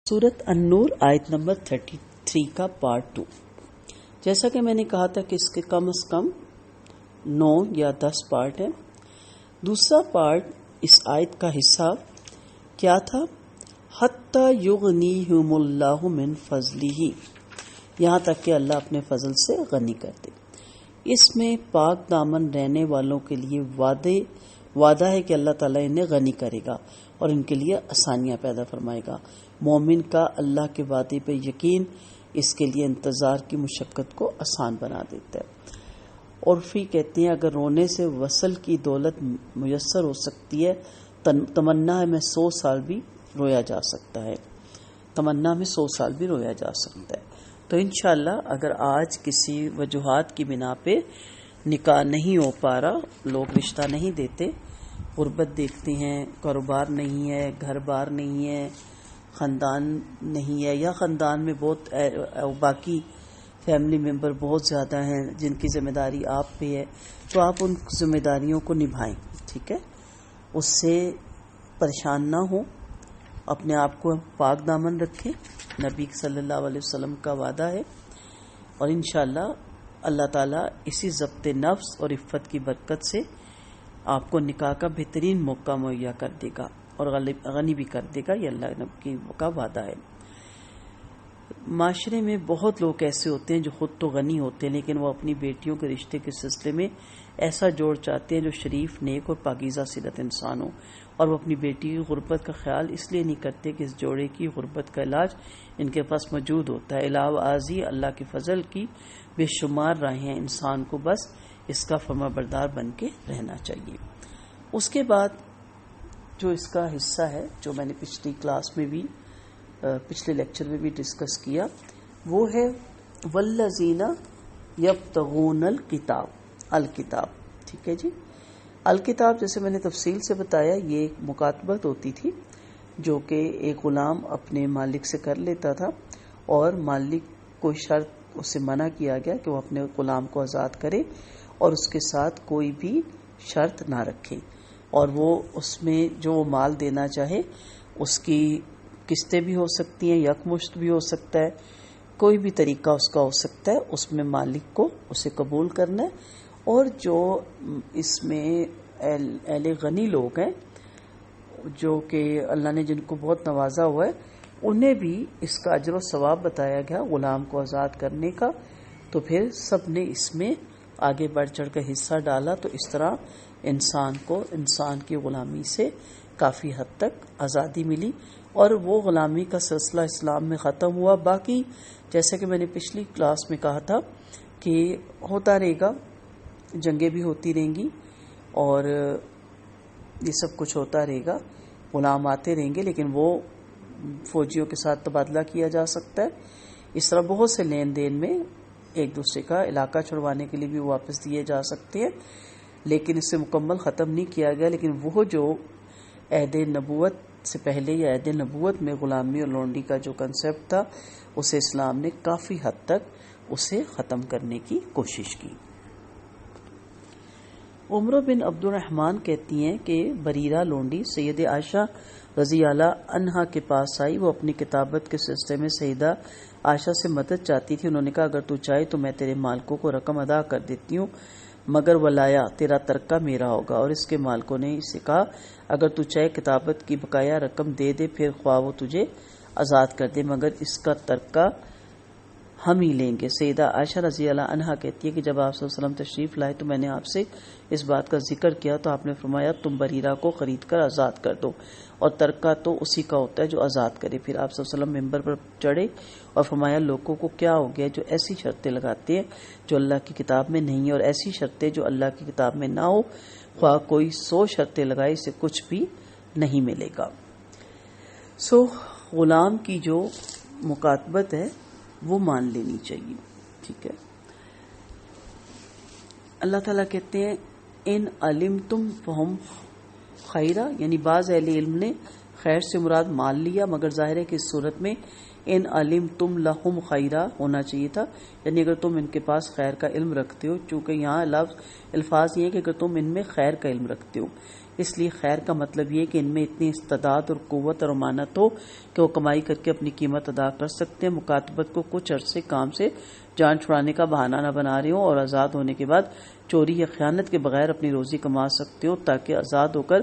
سورت النور آیت نمبر 33 کا پارٹ 2۔ جیسا کہ میں نے کہا تھا کہ اس کے کم از کم 9 یا 10 پارٹ ہیں۔ دوسرا پارٹ اس آیت کا حصہ کیا تھا؟ حتی یغنیہم اللہ من فضلہ، یہاں تک کہ اللہ اپنے فضل سے غنی کر دے۔ اس میں پاک دامن رہنے والوں کے لیے وعدہ ہے کہ اللہ تعالیٰ انہیں غنی کرے گا اور ان کے لیے آسانیاں پیدا فرمائے گا۔ مومن کا اللہ کے وعدے پہ یقین اس کے لیے انتظار کی مشقت کو آسان بنا دیتا ہے۔ عرفی کہتے ہیں اگر رونے سے وصل کی دولت میسر ہو سکتی ہے، تمنا ہے میں 100 سال بھی رویا جا سکتا ہے، تمنا میں 100 سال بھی رویا جا سکتا ہے۔ تو انشاءاللہ اگر آج کسی وجوہات کی بنا پہ نکاح نہیں ہو پا رہا، لوگ رشتہ نہیں دیتے، غربت دیکھتے ہیں، کاروبار نہیں ہے، گھر بار نہیں ہے، خاندان نہیں ہے، یا خاندان میں بہت باقی فیملی ممبر بہت زیادہ ہیں جن کی ذمہ داری آپ پہ ہے، تو آپ ان ذمہ داریوں کو نبھائیں، ٹھیک ہے؟ اس سے پریشان نہ ہوں، اپنے آپ کو پاک دامن رکھیں، نبی صلی اللہ علیہ وسلم کا وعدہ ہے، اور انشاءاللہ اللہ تعالیٰ اسی ضبط نفس اور عفت کی برکت سے آپ کو نکاح کا بہترین موقع مہیا کر دے گا اور غنی بھی کر دے گا، یہ اللہ کی کا وعدہ ہے۔ معاشرے میں بہت لوگ ایسے ہوتے ہیں جو خود تو غنی ہوتے ہیں لیکن وہ اپنی بیٹیوں کے رشتے کے سلسلے میں ایسا جوڑ چاہتے ہیں جو شریف، نیک اور پاکیزہ سیرت انسان ہو، اور وہ اپنی بیٹی کی غربت کا خیال اس لیے نہیں کرتے کہ اس جوڑے کی غربت کا علاج ان کے پاس موجود ہوتا ہے۔ علاوہ ازیں اللہ کے فضل کی بے شمار راہیں، انسان کو بس اس کا فرما بردار بن کے رہنا چاہیے۔ اس کے بعد جو اس کا حصہ ہے، جو میں نے پچھلی کلاس میں بھی پچھلے لیکچر میں بھی ڈسکس کیا، وہ ہے والذین یبتغون الکتاب، ٹھیک ہے جی۔ الکتاب جیسے میں نے تفصیل سے بتایا، یہ ایک مکاتبت ہوتی تھی جو کہ ایک غلام اپنے مالک سے کر لیتا تھا، اور مالک کوئی شرط اسے منع کیا گیا کہ وہ اپنے غلام کو آزاد کرے اور اس کے ساتھ کوئی بھی شرط نہ رکھے، اور وہ اس میں جو وہ مال دینا چاہے اس کی قسطیں بھی ہو سکتی ہیں، یکمشت بھی ہو سکتا ہے، کوئی بھی طریقہ اس کا ہو سکتا ہے، اس میں مالک کو اسے قبول کرنا ہے۔ اور جو اس میں اہل غنی لوگ ہیں، جو کہ اللہ نے جن کو بہت نوازا ہوا ہے، انہیں بھی اس کا اجر و ثواب بتایا گیا غلام کو آزاد کرنے کا، تو پھر سب نے اس میں آگے بڑھ چڑھ کر حصہ ڈالا، تو اس طرح انسان کو انسان کی غلامی سے کافی حد تک آزادی ملی، اور وہ غلامی کا سلسلہ اسلام میں ختم ہوا۔ باقی جیسا کہ میں نے پچھلی کلاس میں کہا تھا کہ ہوتا رہے گا، جنگیں بھی ہوتی رہیں گی اور یہ سب کچھ ہوتا رہے گا، غلام آتے رہیں گے، لیکن وہ فوجیوں کے ساتھ تبادلہ کیا جا سکتا ہے۔ اس طرح بہت سے لین دین میں ایک دوسرے کا علاقہ چھڑوانے کے لیے بھی واپس دیے جا سکتے ہیں، لیکن اسے مکمل ختم نہیں کیا گیا۔ لیکن وہ جو عہد نبوت سے پہلے یا عہد نبوت میں غلامی اور لونڈی کا جو کنسیپٹ تھا، اسے اسلام نے کافی حد تک اسے ختم کرنے کی کوشش کی۔ عمر بن عبد الرحمن کہتی ہیں کہ بریرہ لونڈی سید عائشہ رضی اللہ عنہا کے پاس آئی، وہ اپنی کتابت کے سلسلے میں سیدہ عائشہ سے مدد چاہتی تھی۔ انہوں نے کہا اگر تو چاہے تو میں تیرے مالکوں کو رقم ادا کر دیتی ہوں، مگر ولایا تیرا ترکہ میرا ہوگا۔ اور اس کے مالکوں نے اسے کہا اگر تو چاہے کتابت کی بقایا رقم دے دے، پھر خواہ وہ تجھے آزاد کر دے، مگر اس کا ترکہ ہم ہی لیں گے۔ سیدہ عائشہ رضی اللہ عنہا کہتی ہے کہ جب آپ صلی اللہ علیہ وسلم تشریف لائے تو میں نے آپ سے اس بات کا ذکر کیا تو آپ نے فرمایا تم بریرہ کو خرید کر آزاد کر دو، اور ترکہ تو اسی کا ہوتا ہے جو آزاد کرے۔ پھر آپ صلی اللہ علیہ وسلم ممبر پر چڑھے اور فرمایا لوگوں کو کیا ہو گیا جو ایسی شرطیں لگاتے ہیں جو اللہ کی کتاب میں نہیں ہے، اور ایسی شرطیں جو اللہ کی کتاب میں نہ ہو، خواہ کوئی 100 شرطیں لگائے، اسے کچھ بھی نہیں ملے گا۔ غلام کی جو مکاتبت ہے وہ مان لینی چاہیے، ٹھیک ہے۔ اللہ تعالیٰ کہتے ہیں ان علمتم فہم خیرہ، یعنی بعض اہل علم نے خیر سے مراد مان لیا، مگر ظاہر ہے کہ اس صورت میں ان علمتم لہم خیرہ ہونا چاہیے تھا، یعنی اگر تم ان کے پاس خیر کا علم رکھتے ہو، چونکہ یہاں الفاظ یہ ہے کہ اگر تم ان میں خیر کا علم رکھتے ہو، اس لیے خیر کا مطلب یہ کہ ان میں اتنی استعداد اور قوت اور امانت ہو کہ وہ کمائی کر کے اپنی قیمت ادا کر سکتے ہیں، مکاتبت کو کچھ عرصے کام سے جان چھڑانے کا بہانہ نہ بنا رہے ہوں اور آزاد ہونے کے بعد چوری یا خیانت کے بغیر اپنی روزی کما سکتے ہو تاکہ آزاد ہو کر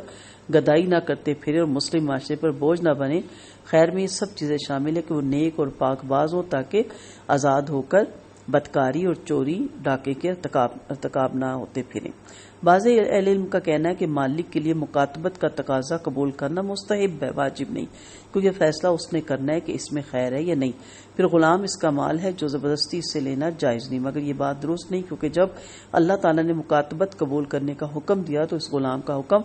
گدائی نہ کرتے پھرے اور مسلم معاشرے پر بوجھ نہ بنے۔ خیر میں یہ سب چیزیں شامل ہے کہ وہ نیک اور پاک باز ہو تاکہ آزاد ہو کر بدکاری اور چوری ڈاکے کے ارتکاب نہ ہوتے پھریں۔ بعض اہل علم کا کہنا ہے کہ مالک کے لیے مکاتبت کا تقاضا قبول کرنا مستحب ہے، واجب نہیں، کیونکہ فیصلہ اس نے کرنا ہے کہ اس میں خیر ہے یا نہیں۔ پھر غلام اس کا مال ہے جو زبردستی اس سے لینا جائز نہیں، مگر یہ بات درست نہیں، کیونکہ جب اللہ تعالیٰ نے مکاتبت قبول کرنے کا حکم دیا تو اس غلام کا حکم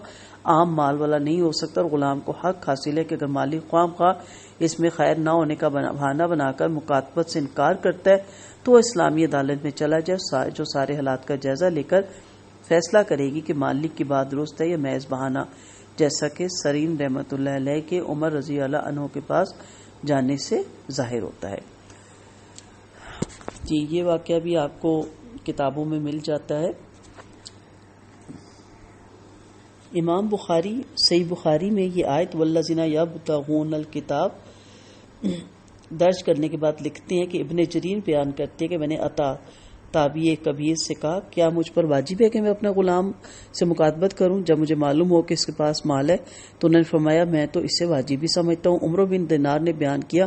عام مال والا نہیں ہو سکتا، اور غلام کو حق حاصل ہے کہ اگر مالک خواہ خواہ اس میں خیر نہ ہونے کا بہانہ بنا کر مکاتبت سے انکار کرتا ہے تو وہ اسلامی عدالت میں چلا جائے جو سارے حالات کا جائزہ لے کر فیصلہ کرے گی کہ مالک کی بات درست ہے یا محض بہانہ، جیسا کہ سرین رحمۃ اللہ علیہ کے عمر رضی اللہ عنہ کے پاس جانے سے ظاہر ہوتا ہے۔ جی یہ واقعہ بھی آپ کو کتابوں میں مل جاتا ہے۔ امام بخاری صحیح بخاری میں یہ آیت والذین یبتغون الکتاب درج کرنے کے بعد لکھتے ہیں کہ ابن جریر بیان کرتے ہیں کہ میں نے عطا تابعی کبیر سے کہا کیا مجھ پر واجب ہے کہ میں اپنے غلام سے مکاتبت کروں جب مجھے معلوم ہو کہ اس کے پاس مال ہے؟ تو انہوں نے فرمایا میں تو اسے واجب ہی سمجھتا ہوں۔ عمر بن دینار نے بیان کیا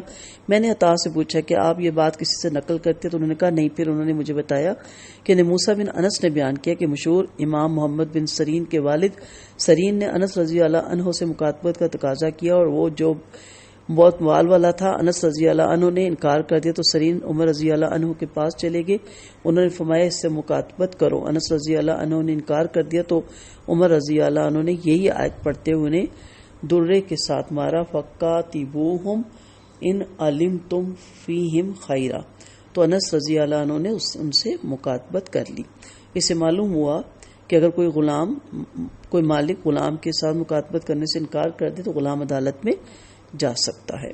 میں نے عطا سے پوچھا کہ آپ یہ بات کسی سے نقل کرتے؟ تو انہوں نے کہا نہیں۔ پھر انہوں نے مجھے بتایا کہ موسیٰ بن انس نے بیان کیا کہ مشہور امام محمد بن سرین کے والد سرین نے انس رضی اللہ عنہ سے مکاتبت کا تقاضا کیا اور وہ جو بہت مال والا تھا انس رضی اللہ عنہ نے انکار کر دیا تو سرین عمر رضی اللہ عنہ کے پاس چلے گئے، انہوں نے فرمایا اس سے مکاتبت کرو۔ انس رضی اللہ عنہ نے انکار کر دیا تو عمر رضی اللہ عنہ نے یہی آیت پڑھتے ہوئے انہیں درے کے ساتھ مارا فَقَاتِبُوهُمْ إِنْ عَلِمْتُمْ فِيهِمْ خَيْرًا، تو انس رضی اللہ عنہ نے ان سے مکاتبت کر لی۔ اس سے معلوم ہوا کہ اگر کوئی مالک غلام کے ساتھ مکاتبت کرنے سے انکار کر دے تو غلام عدالت میں جا سکتا ہے۔